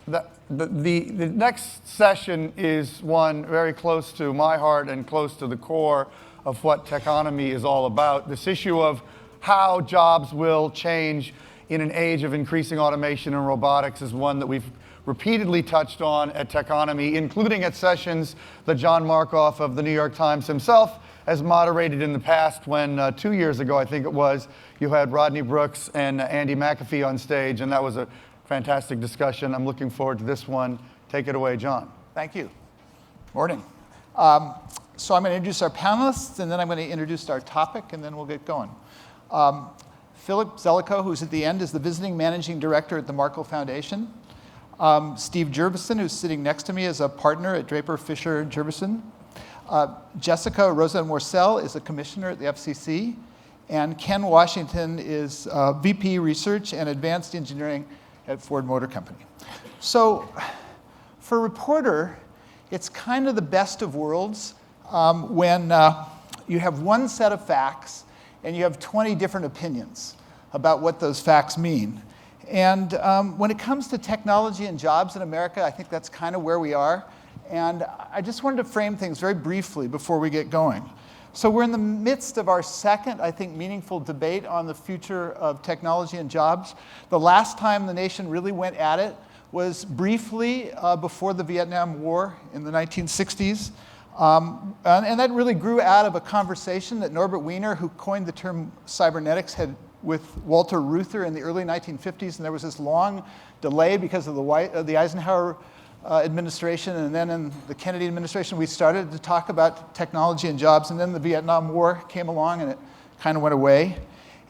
The next session is one very close to my heart and close to the core of what Techonomy is all about. This issue of how jobs will change in an age of increasing automation and robotics is one that we've repeatedly touched on at Techonomy, including at sessions that John Markoff of the New York Times himself has moderated in the past when 2 years ago, I think it was, you had Rodney Brooks and Andy McAfee on stage, and that was a fantastic discussion. I'm looking forward to this one. Take it away, John. Thank you. Morning. So I'm going to introduce our panelists, and then I'm going to introduce our topic, and then we'll get going. Philip Zelikow, who's at the end, is the visiting managing director at the Markle Foundation. Steve Jurvetson, who's sitting next to me, is a partner at Draper Fisher Jurvetson. Jessica Rosa Morcell is a commissioner at the FCC. And Ken Washington is VP Research and Advanced Engineering at Ford Motor Company. So for a reporter, it's kind of the best of worlds when you have one set of facts and you have 20 different opinions about what those facts mean. And when it comes to technology and jobs in America, I think that's kind of where we are. And I just wanted to frame things very briefly before we get going. So we're in the midst of our second, I think, meaningful debate on the future of technology and jobs. The last time the nation really went at it was briefly before the Vietnam War in the 1960s. And that really grew out of a conversation that Norbert Wiener, who coined the term cybernetics, had with Walter Reuther in the early 1950s. And there was this long delay because of the Eisenhower administration, and then in the Kennedy administration, we started to talk about technology and jobs, and then the Vietnam War came along and it kind of went away.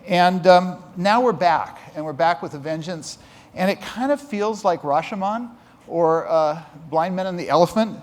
And now we're back, and we're back with a vengeance. And it kind of feels like Rashomon or Blind Men and the Elephant.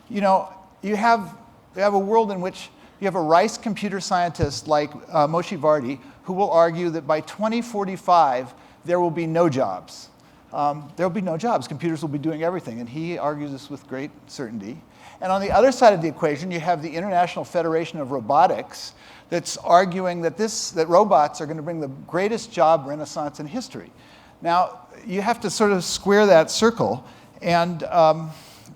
You know, you have a world in which you have a Rice computer scientist like Moshe Vardi, who will argue that by 2045, there will be no jobs. There will be no jobs. Computers will be doing everything. And he argues this with great certainty. And on the other side of the equation, you have the International Federation of Robotics that's arguing that robots are going to bring the greatest job renaissance in history. Now, you have to sort of square that circle. And,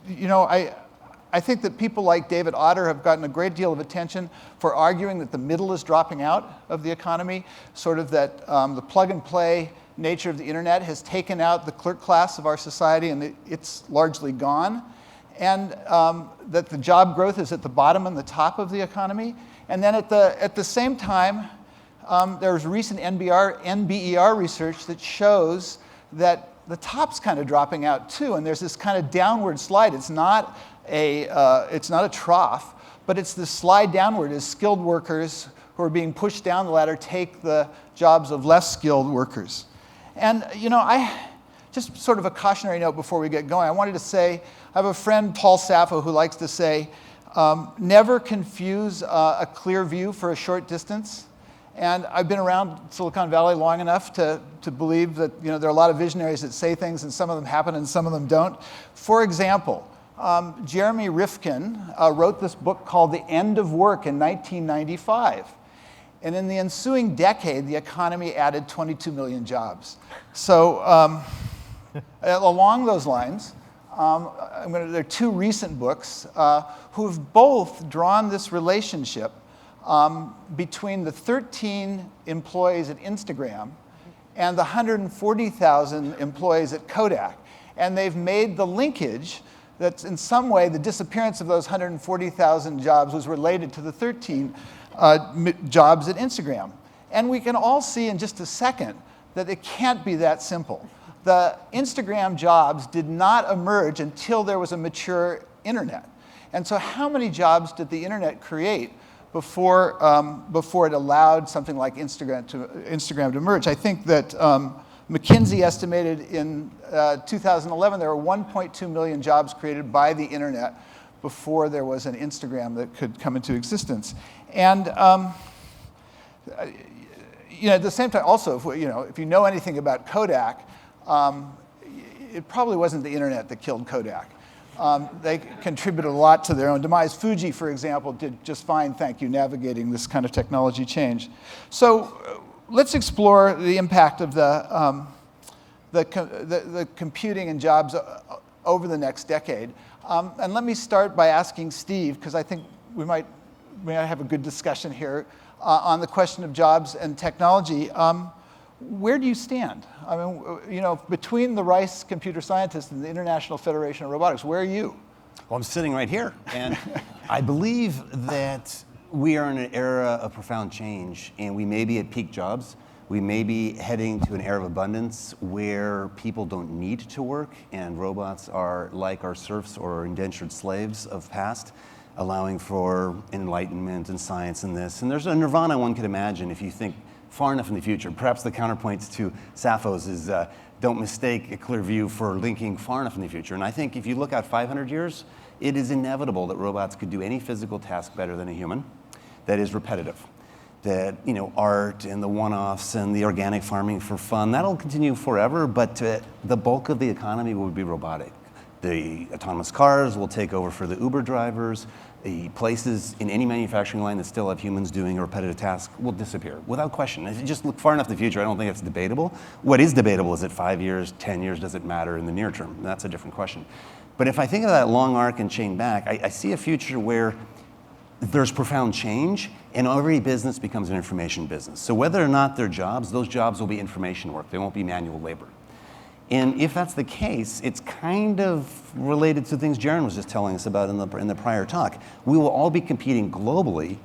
you know, I think that people like David Otter have gotten a great deal of attention for arguing that the middle is dropping out of the economy, sort of that the plug-and-play nature of the internet has taken out the clerk class of our society, and it's largely gone. And that the job growth is at the bottom and the top of the economy. And then at the same time, there's recent NBER research that shows that the top's kind of dropping out too, and there's this kind of downward slide. It's not a trough, but it's the slide downward as skilled workers who are being pushed down the ladder take the jobs of less skilled workers. And, you know, just sort of a cautionary note before we get going, I wanted to say, I have a friend, Paul Sappho, who likes to say, never confuse a clear view for a short distance. And I've been around Silicon Valley long enough to believe that, you know, there are a lot of visionaries that say things and some of them happen and some of them don't. For example, Jeremy Rifkin wrote this book called The End of Work in 1995. And in the ensuing decade, the economy added 22 million jobs. So along those lines, there are two recent books who've both drawn this relationship between the 13 employees at Instagram and the 140,000 employees at Kodak. And they've made the linkage that in some way the disappearance of those 140,000 jobs was related to the 13 jobs at Instagram. And we can all see in just a second that it can't be that simple. The Instagram jobs did not emerge until there was a mature internet. And so how many jobs did the internet create before it allowed something like Instagram to emerge? I think that McKinsey estimated in 2011 there were 1.2 million jobs created by the internet before there was an Instagram that could come into existence. And you know, at the same time, also, if you know anything about Kodak, it probably wasn't the internet that killed Kodak. They contributed a lot to their own demise. Fuji, for example, did just fine, thank you, navigating this kind of technology change. So let's explore the impact of the computing and jobs over the next decade. And let me start by asking Steve, because I think we might have a good discussion here on the question of jobs and technology. Where do you stand? I mean, between the Rice computer scientists and the International Federation of Robotics, where are you? Well, I'm sitting right here, and I believe that we are in an era of profound change, and we may be at peak jobs. We may be heading to an era of abundance where people don't need to work, and robots are like our serfs or indentured slaves of past, allowing for enlightenment and science in this. And there's a nirvana one could imagine if you think far enough in the future. Perhaps the counterpoint to Sappho's is don't mistake a clear view for linking far enough in the future. And I think if you look out 500 years, it is inevitable that robots could do any physical task better than a human that is repetitive. That, art and the one-offs and the organic farming for fun, that'll continue forever, but the bulk of the economy will be robotic. The autonomous cars will take over for the Uber drivers. The places in any manufacturing line that still have humans doing a repetitive task will disappear, without question. If you just look far enough in the future, I don't think it's debatable. What is debatable is it 5 years, 10 years, does it matter in the near term? That's a different question. But if I think of that long arc and chain back, I see a future where there's profound change, and every business becomes an information business. So whether or not they're jobs, those jobs will be information work. They won't be manual labor. And if that's the case, it's kind of related to things Jaron was just telling us about in the prior talk. We will all be competing globally.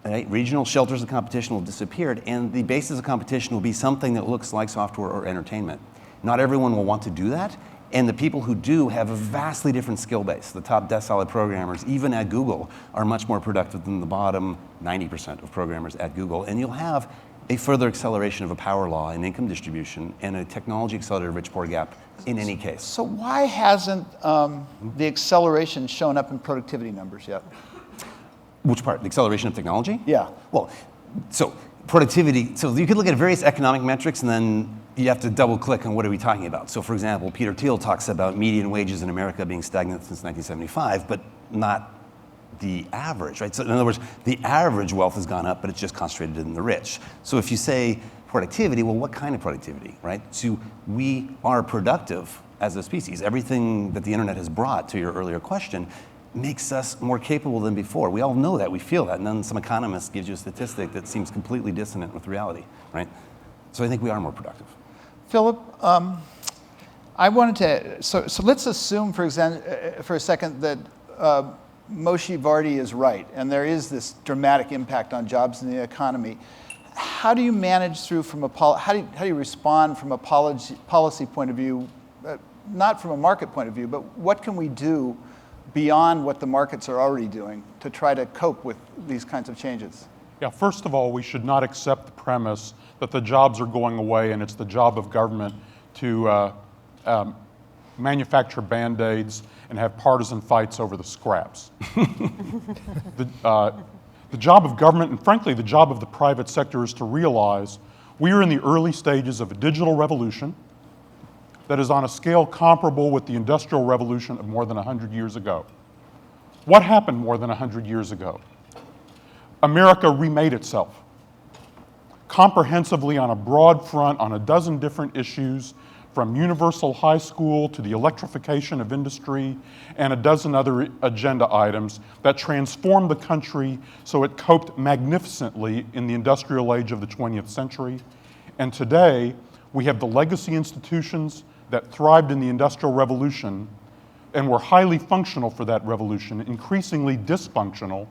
Right? Regional shelters of competition will disappear, and the basis of competition will be something that looks like software or entertainment. Not everyone will want to do that, and the people who do have a vastly different skill base. The top decile programmers, even at Google, are much more productive than the bottom 90% of programmers at Google. And you'll have a further acceleration of a power law and income distribution and a technology accelerated rich-poor gap in any case. So why hasn't the acceleration shown up in productivity numbers yet? Which part? The acceleration of technology? Yeah. Well, so productivity, so you could look at various economic metrics and then you have to double click on what are we talking about. So for example, Peter Thiel talks about median wages in America being stagnant since 1975, but not the average, right? So in other words, the average wealth has gone up, but it's just concentrated in the rich. So if you say productivity, well, what kind of productivity, right? So we are productive as a species. Everything that the internet has brought, to your earlier question, makes us more capable than before. We all know that, we feel that, and then some economist gives you a statistic that seems completely dissonant with reality, right? So I think we are more productive. Philip, I wanted to, so let's assume for a second that Moshe Vardi is right, and there is this dramatic impact on jobs in the economy. How do you manage through from how do you respond from a policy point of view, not from a market point of view, but what can we do beyond what the markets are already doing to try to cope with these kinds of changes? Yeah, first of all, we should not accept the premise that the jobs are going away and it's the job of government to manufacture Band-Aids and have partisan fights over the scraps. The job of government, and frankly, the job of the private sector, is to realize we are in the early stages of a digital revolution that is on a scale comparable with the Industrial Revolution of more than 100 years ago. What happened more than 100 years ago? America remade itself comprehensively on a broad front on a dozen different issues, from universal high school to the electrification of industry and a dozen other agenda items that transformed the country so it coped magnificently in the industrial age of the 20th century. And today, we have the legacy institutions that thrived in the Industrial Revolution and were highly functional for that revolution, increasingly dysfunctional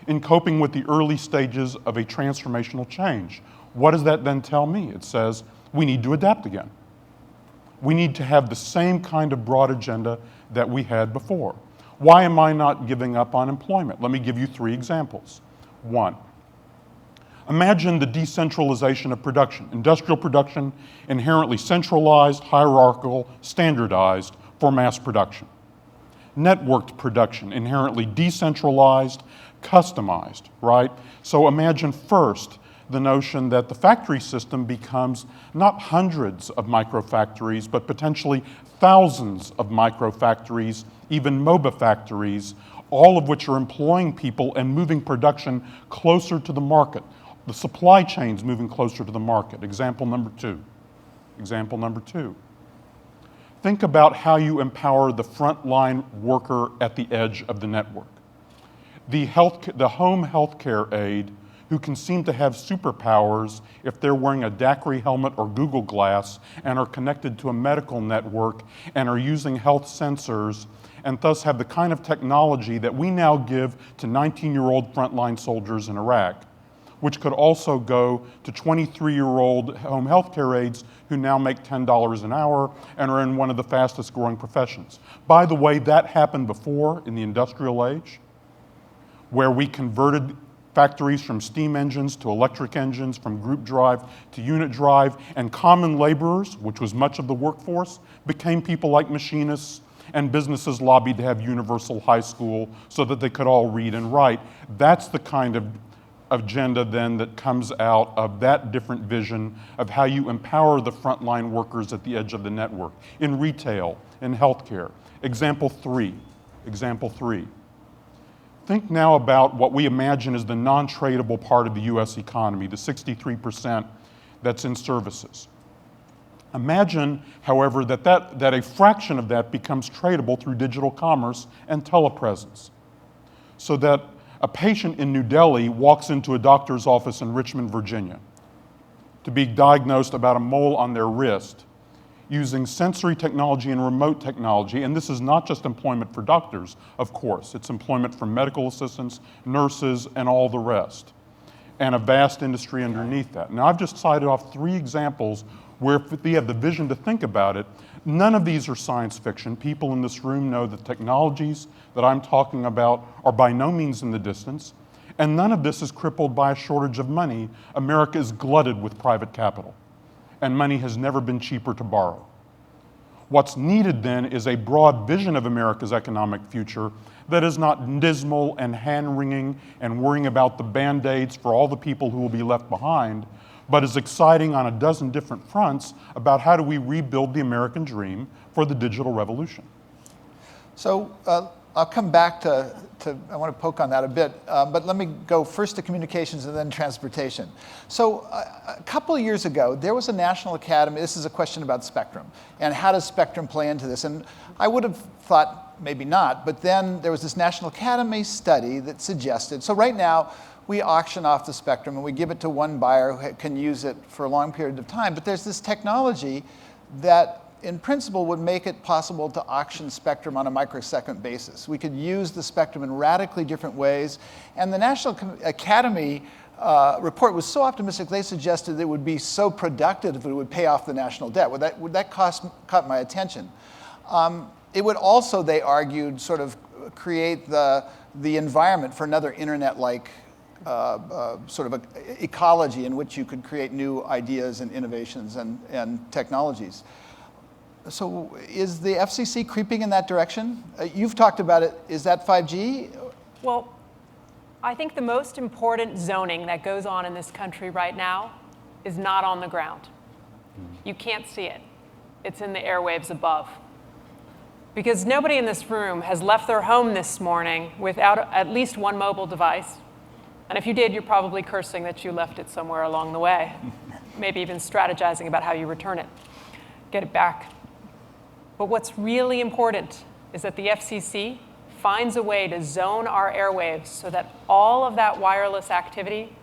in coping with the early stages of a transformational change. What does that then tell me? It says we need to adapt again. We need to have the same kind of broad agenda that we had before. Why am I not giving up on employment? Let me give you 3 examples. 1, imagine the decentralization of production. Industrial production, inherently centralized, hierarchical, standardized for mass production. Networked production, inherently decentralized, customized, right? So imagine first the notion that the factory system becomes not hundreds of microfactories, but potentially thousands of microfactories, even MOBA factories, all of which are employing people and moving production closer to the market. The supply chain's moving closer to the market. Example number 2. Example number 2. Think about how you empower the frontline worker at the edge of the network. The home healthcare aide who can seem to have superpowers if they're wearing a Daiquiri helmet or Google Glass and are connected to a medical network and are using health sensors and thus have the kind of technology that we now give to 19-year-old frontline soldiers in Iraq, which could also go to 23-year-old home healthcare aides who now make $10 an hour and are in one of the fastest growing professions. By the way, that happened before in the industrial age, where we converted factories from steam engines to electric engines, from group drive to unit drive, and common laborers, which was much of the workforce, became people like machinists, and businesses lobbied to have universal high school so that they could all read and write. That's the kind of agenda then that comes out of that different vision of how you empower the frontline workers at the edge of the network, in retail, in healthcare. Example 3. Think now about what we imagine is the non-tradable part of the US economy, the 63% that's in services. Imagine, however, that a fraction of that becomes tradable through digital commerce and telepresence, so that a patient in New Delhi walks into a doctor's office in Richmond, Virginia, to be diagnosed about a mole on their wrist using sensory technology and remote technology. And this is not just employment for doctors, of course. It's employment for medical assistants, nurses, and all the rest, and a vast industry underneath that. Now, I've just cited off 3 examples where if we have the vision to think about it, none of these are science fiction. People in this room know the technologies that I'm talking about are by no means in the distance, and none of this is crippled by a shortage of money. America is glutted with private capital, and money has never been cheaper to borrow. What's needed then is a broad vision of America's economic future that is not dismal and hand-wringing and worrying about the Band-Aids for all the people who will be left behind, but is exciting on a dozen different fronts about how do we rebuild the American dream for the digital revolution. So I'll come back to I want to poke on that a bit, but let me go first to communications and then transportation. So a couple of years ago, there was a National Academy, this is a question about spectrum, and how does spectrum play into this? And I would have thought maybe not, but then there was this National Academy study that suggested, so right now, we auction off the spectrum and we give it to one buyer who can use it for a long period of time, but there's this technology that in principle would make it possible to auction spectrum on a microsecond basis. We could use the spectrum in radically different ways. And the National Academy report was so optimistic, they suggested it would be so productive that it would pay off the national debt. That caught my attention. It would also, they argued, sort of create the environment for another internet-like sort of ecology in which you could create new ideas and innovations and technologies. So is the FCC creeping in that direction? You've talked about it. Is that 5G? Well, I think the most important zoning that goes on in this country right now is not on the ground. You can't see it. It's in the airwaves above. Because nobody in this room has left their home this morning without at least one mobile device. And if you did, you're probably cursing that you left it somewhere along the way, maybe even strategizing about how you return it, get it back. But what's really important is that the FCC finds a way to zone our airwaves so that all of that wireless activity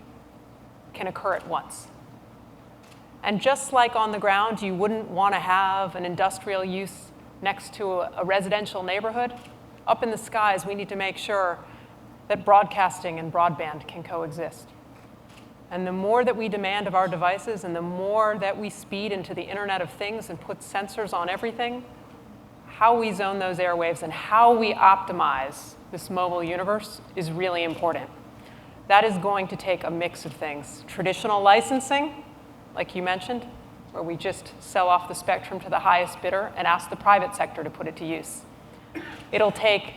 can occur at once. And just like on the ground, you wouldn't want to have an industrial use next to a residential neighborhood, up in the skies, we need to make sure that broadcasting and broadband can coexist. And the more that we demand of our devices and the more that we speed into the Internet of Things and put sensors on everything, how we zone those airwaves and how we optimize this mobile universe is really important. That is going to take a mix of things. Traditional licensing, like you mentioned, where we just sell off the spectrum to the highest bidder and ask the private sector to put it to use. It'll take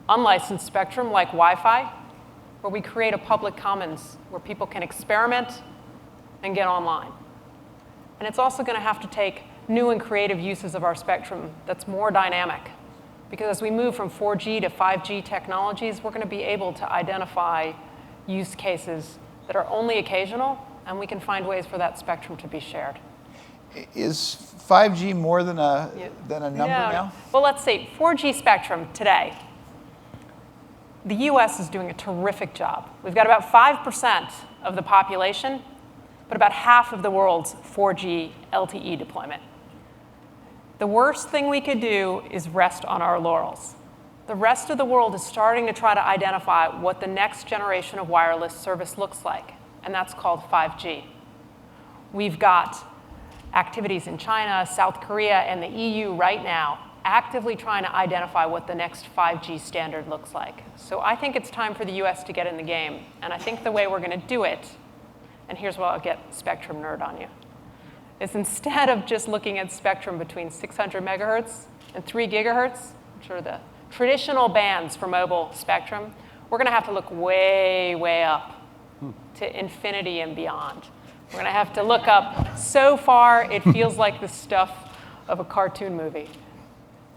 unlicensed spectrum like Wi-Fi, where we create a public commons where people can experiment and get online. And it's also going to have to take new and creative uses of our spectrum that's more dynamic. Because as we move from 4G to 5G technologies, we're going to be able to identify use cases that are only occasional, and we can find ways for that spectrum to be shared. Is 5G more than a number No. now? Well, let's see. 4G spectrum today. The US is doing a terrific job. We've got about 5% of the population, but about half of the world's 4G LTE deployment. The worst thing we could do is rest on our laurels. The rest of the world is starting to try to identify what the next generation of wireless service looks like, and that's called 5G. We've got activities in China, South Korea, and the EU right now actively trying to identify what the next 5G standard looks like. So I think it's time for the US to get in the game, and I think the way we're going to do it, and here's where I'll get spectrum nerd on you, is instead of just looking at spectrum between 600 megahertz and 3 gigahertz, which are the traditional bands for mobile spectrum, we're going to have to look way, way up to infinity and beyond. We're going to have to look up so far it feels like the stuff of a cartoon movie.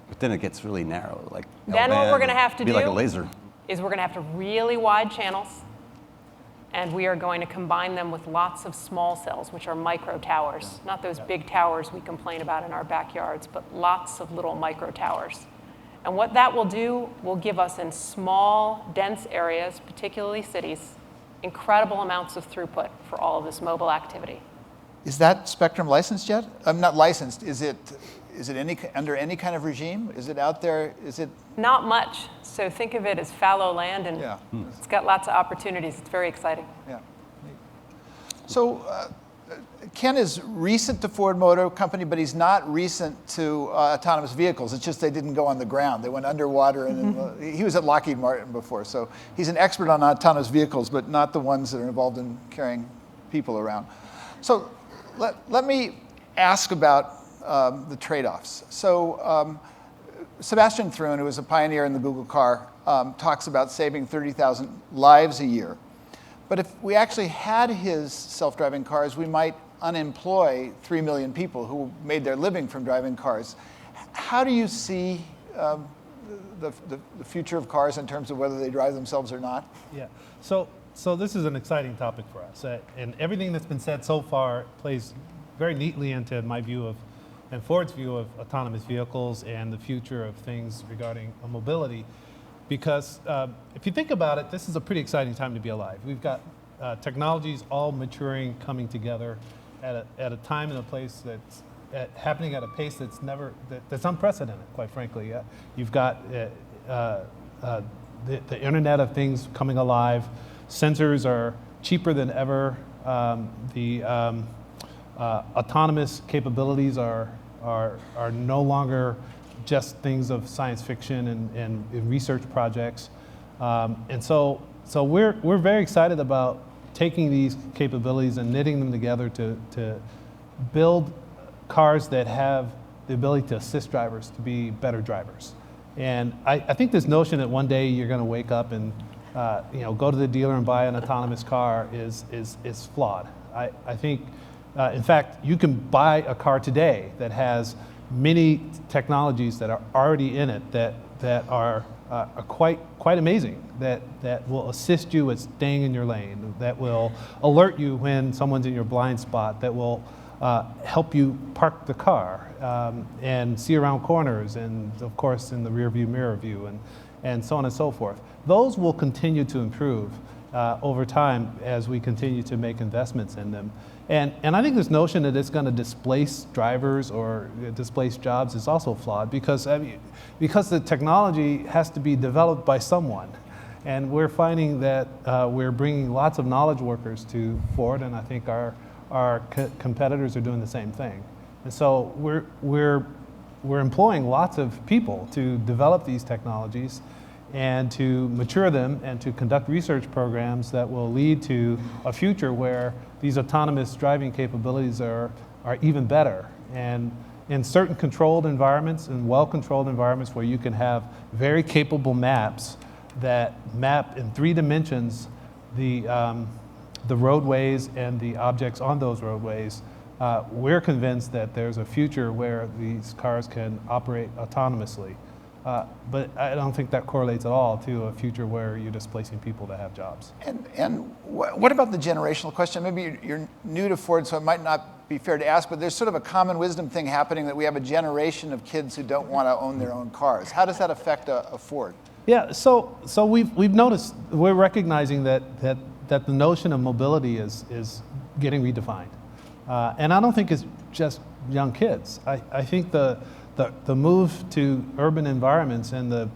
But then it gets really narrow. Like Then what L-band, we're going to have to be do like a laser. is we're going to have to really wide channels, and we are going to combine them with lots of small cells, which are micro towers. Not those big towers we complain about in our backyards, but lots of little micro towers. And what that will do will give us in small, dense areas, particularly cities, incredible amounts of throughput for all of this mobile activity. Is that spectrum licensed yet? I'm not licensed. Is it under any kind of regime? Is it out there? Is it? Not much. So think of it as fallow land, and Yeah. it's got lots of opportunities. It's very exciting. Yeah. So Ken is recent to Ford Motor Company, but he's not recent to autonomous vehicles. It's just they didn't go on the ground. They went underwater, and he was at Lockheed Martin before. So he's an expert on autonomous vehicles, but not the ones that are involved in carrying people around. So let me ask about the trade-offs. So Sebastian Thrun, who was a pioneer in the Google car, talks about saving 30,000 lives a year. But if we actually had his self-driving cars, we might unemploy 3 million people who made their living from driving cars. How do you see the future of cars in terms of whether they drive themselves or not? Yeah. So this is an exciting topic for us, and everything that's been said so far plays very neatly into my view of, and Ford's view of autonomous vehicles and the future of things regarding mobility. Because if you think about it, this is a pretty exciting time to be alive. We've got technologies all maturing, coming together at a time and a place that's happening at a pace that's unprecedented, quite frankly. You've got the Internet of Things coming alive. Sensors are cheaper than ever. Autonomous capabilities are no longer just things of science fiction and research projects. And so we're very excited about taking these capabilities and knitting them together to build cars that have the ability to assist drivers to be better drivers. And I think this notion that one day you're going to wake up and go to the dealer and buy an autonomous car is flawed. I think, in fact, you can buy a car today that has many technologies that are already in it that are quite amazing, that will assist you with staying in your lane, that will alert you when someone's in your blind spot, that will help you park the car and see around corners, and of course in the rear view mirror view, and so on and so forth. Those will continue to improve over time as we continue to make investments in them. And I think this notion that it's going to displace drivers or displace jobs is also flawed because the technology has to be developed by someone. And we're finding that we're bringing lots of knowledge workers to Ford, and I think our competitors are doing the same thing. And so we're employing lots of people to develop these technologies and to mature them and to conduct research programs that will lead to a future where these autonomous driving capabilities are even better. And in certain controlled environments and well-controlled environments where you can have very capable maps that map in 3 dimensions the roadways and the objects on those roadways, we're convinced that there's a future where these cars can operate autonomously. But I don't think that correlates at all to a future where you're displacing people that have jobs. And what about the generational question? Maybe you're new to Ford, so it might not be fair to ask, but there's sort of a common wisdom thing happening that we have a generation of kids who don't want to own their own cars. How does that affect a Ford? Yeah, so we've noticed, we're recognizing that the notion of mobility is getting redefined. And I don't think it's just young kids. I think the move to urban environments and the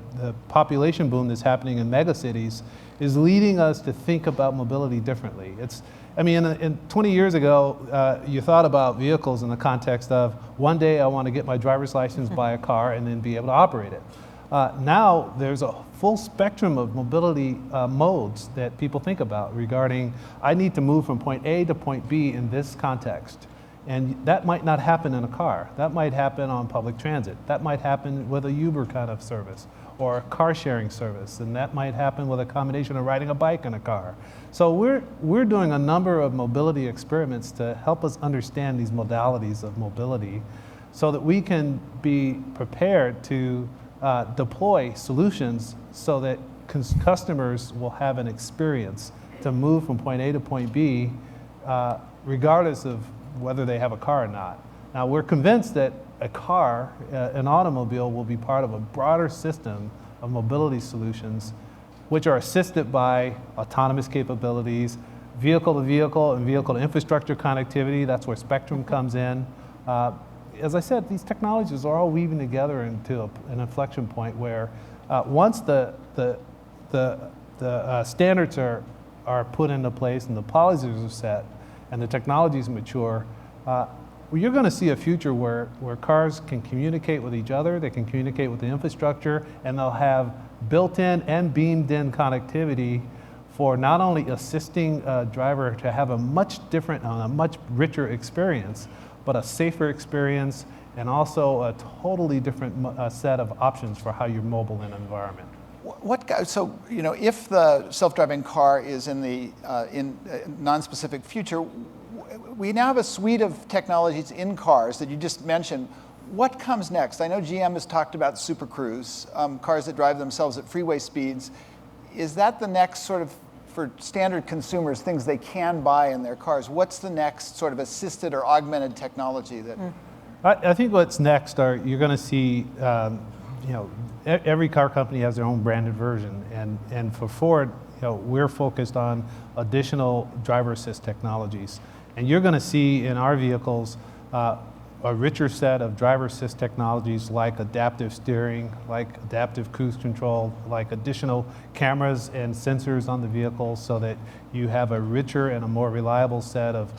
population boom that's happening in megacities is leading us to think about mobility differently. In 20 years ago, you thought about vehicles in the context of one day I want to get my driver's license, buy a car, and then be able to operate it. Now there's a full spectrum of mobility modes that people think about regarding, I need to move from point A to point B in this context. And that might not happen in a car. That might happen on public transit. That might happen with a Uber kind of service or a car sharing service. And that might happen with a combination of riding a bike in a car. So we're doing a number of mobility experiments to help us understand these modalities of mobility so that we can be prepared to deploy solutions so that customers will have an experience to move from point A to point B regardless of whether they have a car or not. Now, we're convinced that a car, an automobile, will be part of a broader system of mobility solutions which are assisted by autonomous capabilities, vehicle-to-vehicle and vehicle-to-infrastructure connectivity. That's where Spectrum comes in. As I said, these technologies are all weaving together into an inflection point where once the standards are put into place and the policies are set and the technologies mature, you're going to see a future where cars can communicate with each other, they can communicate with the infrastructure, and they'll have built-in and beamed-in connectivity for not only assisting a driver to have a much different, a much richer experience, but a safer experience and also a totally different set of options for how you're mobile in an environment. So, if the self-driving car is in the non-specific future, we now have a suite of technologies in cars that you just mentioned. What comes next? I know GM has talked about Super Cruise, cars that drive themselves at freeway speeds. Is that the next sort of, for standard consumers, things they can buy in their cars? What's the next sort of assisted or augmented technology that? I think what's next you're going to see, every car company has their own branded version, and for Ford, we're focused on additional driver assist technologies, and you're going to see in our vehicles a richer set of driver assist technologies like adaptive steering, like adaptive cruise control, like additional cameras and sensors on the vehicle so that you have a richer and a more reliable set of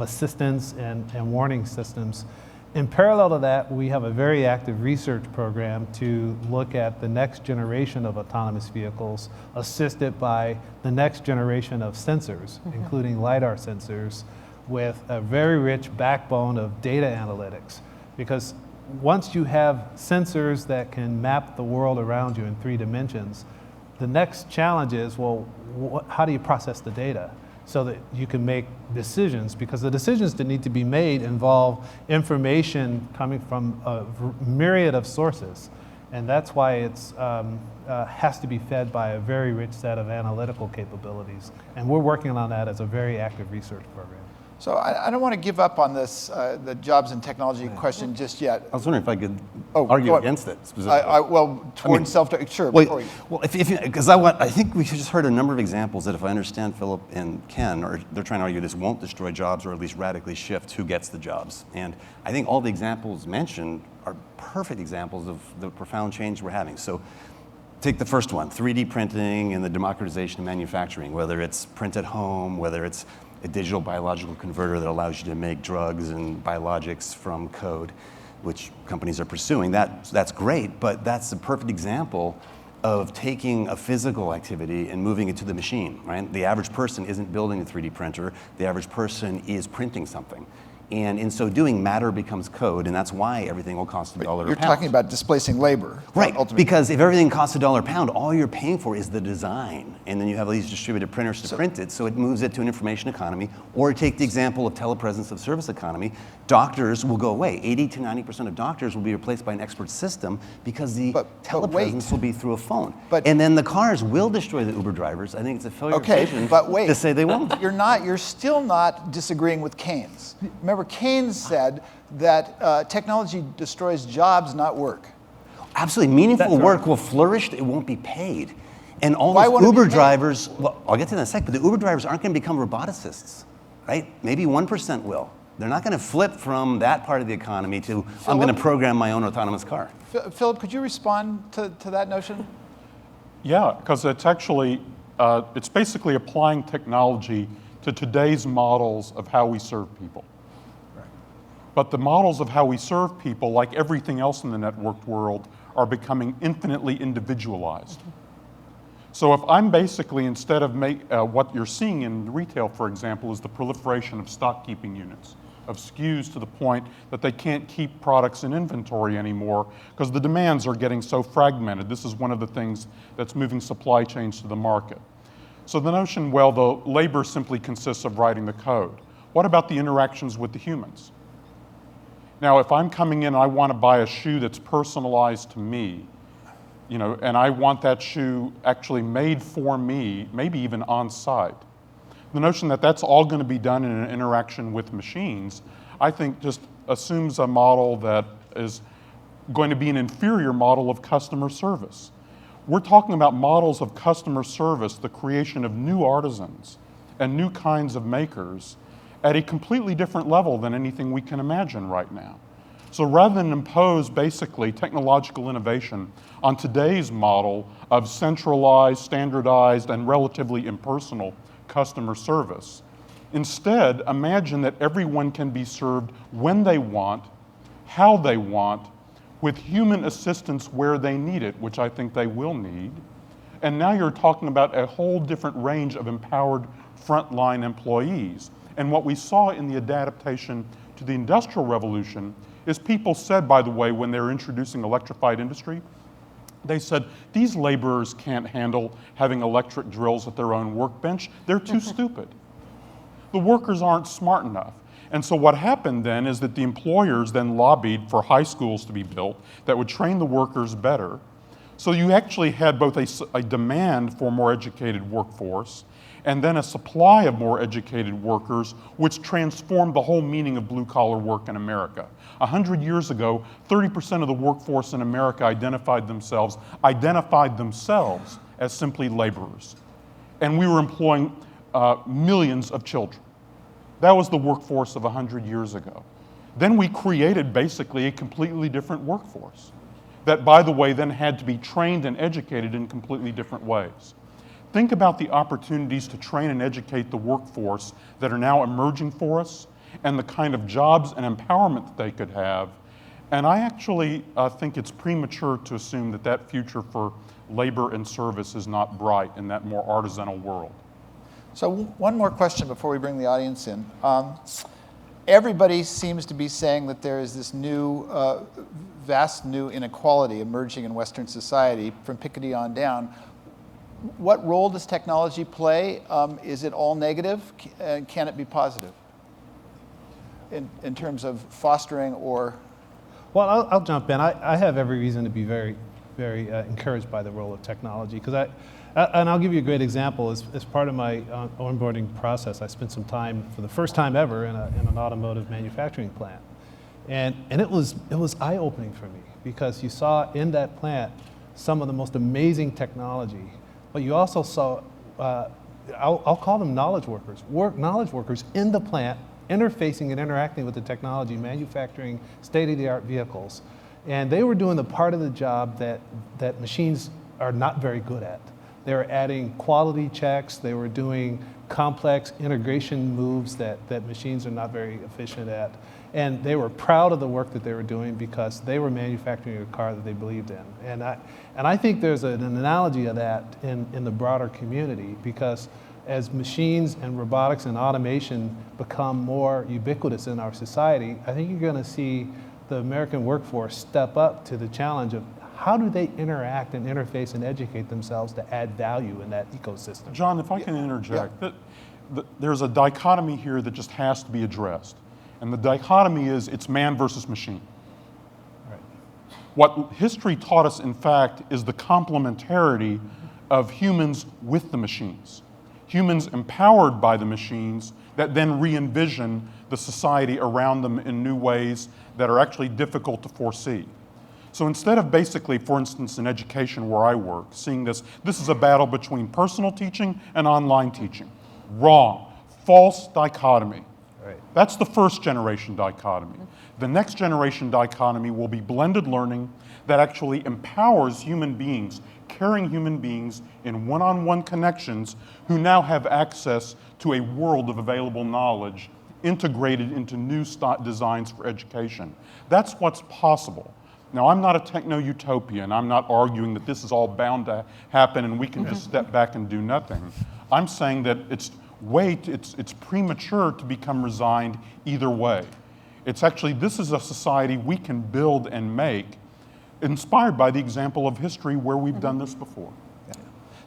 assistance and warning systems. In parallel to that, we have a very active research program to look at the next generation of autonomous vehicles assisted by the next generation of sensors, including LiDAR sensors, with a very rich backbone of data analytics. Because once you have sensors that can map the world around you in 3 dimensions, the next challenge is, well, how do you process the data so that you can make decisions? Because the decisions that need to be made involve information coming from a myriad of sources. And that's why it has to be fed by a very rich set of analytical capabilities. And we're working on that as a very active research program. So I don't want to give up on this, the jobs and technology question just yet. I was wondering if I could argue against it specifically. Self-driving, sure. Well, because I think we just heard a number of examples that, if I understand Philip and Ken, they're trying to argue this won't destroy jobs or at least radically shift who gets the jobs. And I think all the examples mentioned are perfect examples of the profound change we're having. So take the first one, 3D printing and the democratization of manufacturing, whether it's print at home, whether it's a digital biological converter that allows you to make drugs and biologics from code, which companies are pursuing. That's great, but that's a perfect example of taking a physical activity and moving it to the machine, right? The average person isn't building a 3D printer. The average person is printing something. And in so doing, matter becomes code, and that's why everything will cost $1 a pound. You're talking about displacing labor. Right, ultimately. because if everything costs $1 a pound, all you're paying for is the design. and then you have all these distributed printers to print it, so it moves it to an information economy. Or take the example of telepresence of service economy. Doctors will go away. 80 to 90% of doctors will be replaced by an expert system because the telepresence will be through a phone. And then the cars will destroy the Uber drivers. I think it's a failure of vision to say they won't. You're still not disagreeing with Keynes. Remember, Keynes said that technology destroys jobs, not work. Absolutely. Meaningful work will flourish, it won't be paid. And all those Uber drivers, well, I'll get to that in a sec, but the Uber drivers aren't going to become roboticists, right? Maybe 1% will. They're not going to flip from that part of the economy to, I'm going to program my own autonomous car. Philip, could you respond to that notion? Yeah, because it's actually, it's basically applying technology to today's models of how we serve people. Right. But the models of how we serve people, like everything else in the networked world, are becoming infinitely individualized. So if I'm basically, instead of what you're seeing in retail, for example, is the proliferation of stock keeping units, of SKUs to the point that they can't keep products in inventory anymore because the demands are getting so fragmented. This is one of the things that's moving supply chains to the market. So the notion, well, the labor simply consists of writing the code. What about the interactions with the humans? Now, if I'm coming in and I want to buy a shoe that's personalized to me, you know, and I want that shoe actually made for me, maybe even on site. The notion that that's all going to be done in an interaction with machines, I think just assumes a model that is going to be an inferior model of customer service. We're talking about models of customer service, the creation of new artisans and new kinds of makers at a completely different level than anything we can imagine right now. So rather than impose basically technological innovation on today's model of centralized, standardized, and relatively impersonal customer service, instead imagine that everyone can be served when they want, how they want, with human assistance where they need it, which I think they will need. And now you're talking about a whole different range of empowered frontline employees. And what we saw in the adaptation to the Industrial Revolution is people said, by the way, when they were introducing electrified industry, they said, these laborers can't handle having electric drills at their own workbench. They're too stupid. The workers aren't smart enough. And so what happened then is that the employers then lobbied for high schools to be built that would train the workers better. So you actually had both a demand for a more educated workforce and then a supply of more educated workers, which transformed the whole meaning of blue-collar work in America. 100 years ago, 30% of the workforce in America identified themselves as simply laborers. And we were employing millions of children. That was the workforce of 100 years ago. Then we created basically a completely different workforce that, by the way, then had to be trained and educated in completely different ways. Think about the opportunities to train and educate the workforce that are now emerging for us and the kind of jobs and empowerment that they could have. And I actually think it's premature to assume that that future for labor and service is not bright in that more artisanal world. So one more question before we bring the audience in. Everybody seems to be saying that there is this new, vast new inequality emerging in Western society from Piketty on down. What role does technology play? Is it all negative? Can it be positive in terms of fostering or? Well, I'll jump in. I have every reason to be very, very encouraged by the role of technology because and I'll give you a great example. As part of my onboarding process, I spent some time, for the first time ever, in an automotive manufacturing plant. And it was eye-opening for me because you saw in that plant some of the most amazing technology, but you also saw, I'll call them knowledge workers in the plant, interfacing and interacting with the technology, manufacturing state-of-the-art vehicles. And they were doing the part of the job that machines are not very good at. They were adding quality checks, they were doing complex integration moves that machines are not very efficient at. And they were proud of the work that they were doing because they were manufacturing a car that they believed in. And I think there's an analogy of that in the broader community because as machines and robotics and automation become more ubiquitous in our society, I think you're going to see the American workforce step up to the challenge of how do they interact and interface and educate themselves to add value in that ecosystem? John, if I can interject, there's a dichotomy here that just has to be addressed. And the dichotomy is it's man versus machine. Right. What history taught us, in fact, is the complementarity of humans with the machines. Humans empowered by the machines that then re-envision the society around them in new ways that are actually difficult to foresee. So instead of basically, for instance, in education where I work, seeing this is a battle between personal teaching and online teaching. Wrong. False dichotomy. Right. That's the first generation dichotomy. The next generation dichotomy will be blended learning that actually empowers human beings, caring human beings in one-on-one connections who now have access to a world of available knowledge integrated into new designs for education. That's what's possible. Now, I'm not a techno-utopian. I'm not arguing that this is all bound to happen and we can just step back and do nothing. I'm saying that it's premature to become resigned either way. It's actually, this is a society we can build and make, inspired by the example of history where we've done this before.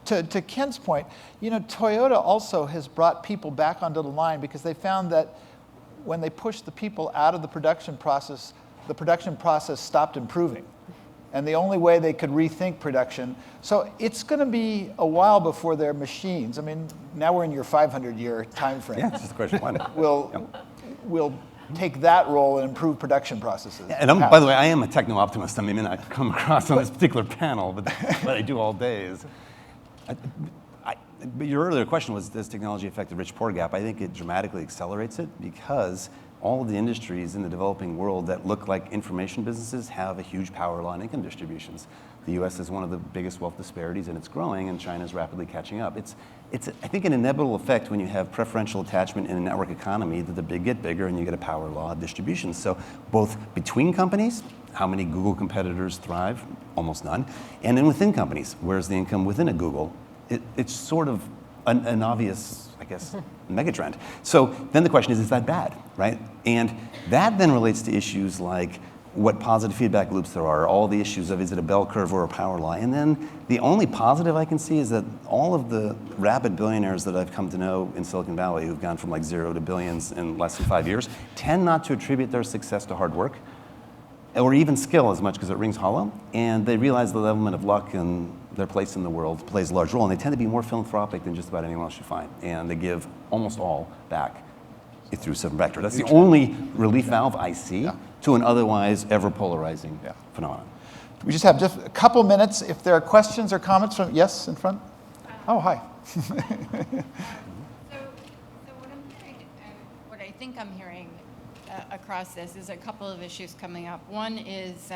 To Ken's point, Toyota also has brought people back onto the line because they found that when they pushed the people out of the production process stopped improving. And the only way they could rethink production. So it's going to be a while before their machines, I mean, now we're in your 500-year time frame. Yeah, it's just a question of when. Will take that role and improve production processes. And by the way, I am a techno-optimist. I mean, I come across on this particular panel, but what I do all day is. But your earlier question was, does technology affect the rich-poor gap? I think it dramatically accelerates it because all of the industries in the developing world that look like information businesses have a huge power law and income distributions. The U.S. is one of the biggest wealth disparities, and it's growing, and China is rapidly catching up. It's I think, an inevitable effect when you have preferential attachment in a network economy that the big get bigger and you get a power law of distribution. So both between companies, how many Google competitors thrive? Almost none. And then within companies, where's the income within a Google? It's sort of an obvious, I guess, megatrend. So then the question is that bad, right? And that then relates to issues like what positive feedback loops there are, all the issues of is it a bell curve or a power law? And then the only positive I can see is that all of the rapid billionaires that I've come to know in Silicon Valley who've gone from like 0 to billions in less than 5 years tend not to attribute their success to hard work or even skill as much because it rings hollow. And they realize the element of luck and their place in the world plays a large role. And they tend to be more philanthropic than just about anyone else you find. And they give almost all back through Seven Vector. That's the only relief valve I see to an otherwise ever polarizing phenomenon. We just have a couple minutes. If there are questions or comments from, yes, in front? Oh, hi. So what I think I'm hearing across this is a couple of issues coming up. One is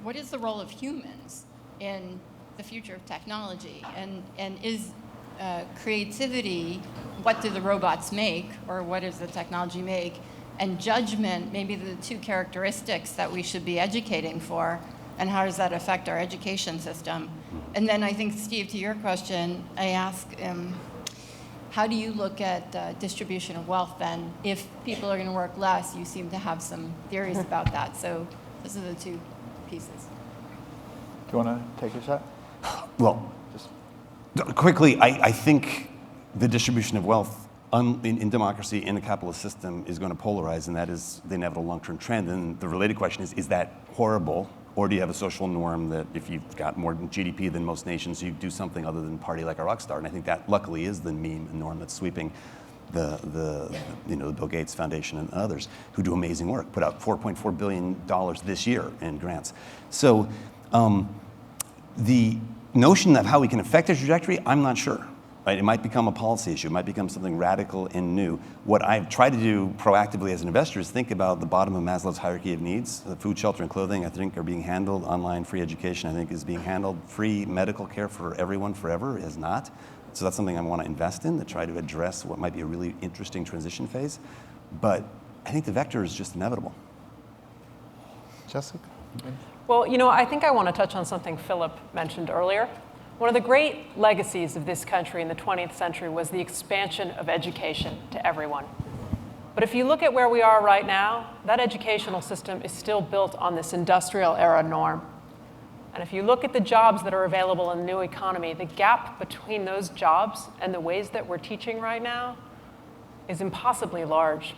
what is the role of humans in the future of technology? And is creativity, what do the robots make, or what does the technology make? And judgment, maybe the two characteristics that we should be educating for, and how does that affect our education system? And then I think, Steve, to your question, I ask, how do you look at distribution of wealth then? If people are going to work less, you seem to have some theories about that. So those are the two pieces. Do you want to take a shot? Well, just quickly, I think the distribution of wealth in democracy, in the capitalist system, is going to polarize, and that is the inevitable long-term trend. And the related question is that horrible? Or do you have a social norm that if you've got more GDP than most nations, you do something other than party like a rock star? And I think that, luckily, is the meme and norm that's sweeping the Bill Gates Foundation and others who do amazing work, put out $4.4 billion this year in grants. So the notion of how we can affect the trajectory, I'm not sure. Right? It might become a policy issue. It might become something radical and new. What I've tried to do proactively as an investor is think about the bottom of Maslow's hierarchy of needs. The food, shelter, and clothing, I think, are being handled. Online free education, I think, is being handled. Free medical care for everyone forever is not. So that's something I want to invest in to try to address what might be a really interesting transition phase. But I think the vector is just inevitable. Jessica? Well, I think I want to touch on something Philip mentioned earlier. One of the great legacies of this country in the 20th century was the expansion of education to everyone. But if you look at where we are right now, that educational system is still built on this industrial era norm. And if you look at the jobs that are available in the new economy, the gap between those jobs and the ways that we're teaching right now is impossibly large.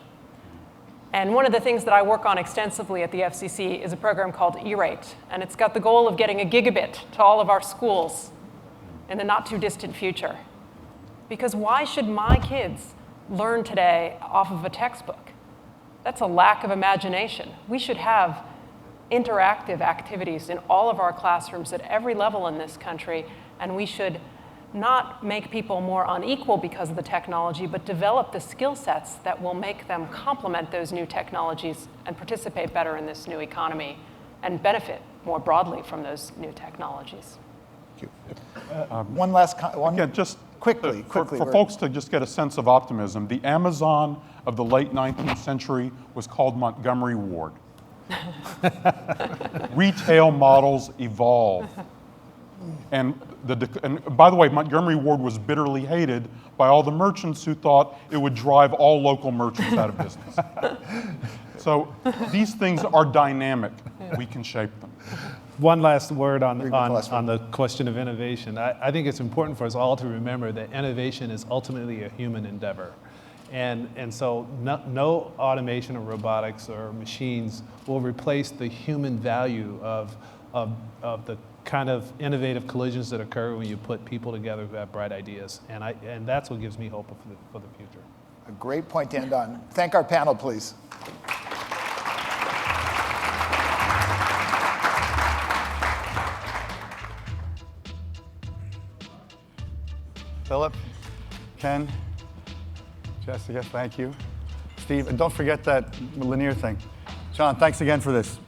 And one of the things that I work on extensively at the FCC is a program called E-Rate. And it's got the goal of getting a gigabit to all of our schools in the not too distant future. Because why should my kids learn today off of a textbook? That's a lack of imagination. We should have interactive activities in all of our classrooms at every level in this country, and we should not make people more unequal because of the technology, but develop the skill sets that will make them complement those new technologies and participate better in this new economy and benefit more broadly from those new technologies. Thank you. One last Again, just quickly. for folks to just get a sense of optimism, the Amazon of the late 19th century was called Montgomery Ward. Retail models evolve. And by the way, Montgomery Ward was bitterly hated by all the merchants who thought it would drive all local merchants out of business. So these things are dynamic. We can shape them. One last word on last the question of innovation. I think it's important for us all to remember that innovation is ultimately a human endeavor. And so no automation or robotics or machines will replace the human value of the kind of innovative collisions that occur when you put people together who have bright ideas. And that's what gives me hope for the future. A great point to end on. Thank our panel, please. Philip, Ken, Jessica, thank you. Steve, and don't forget that Lanier thing. John, thanks again for this.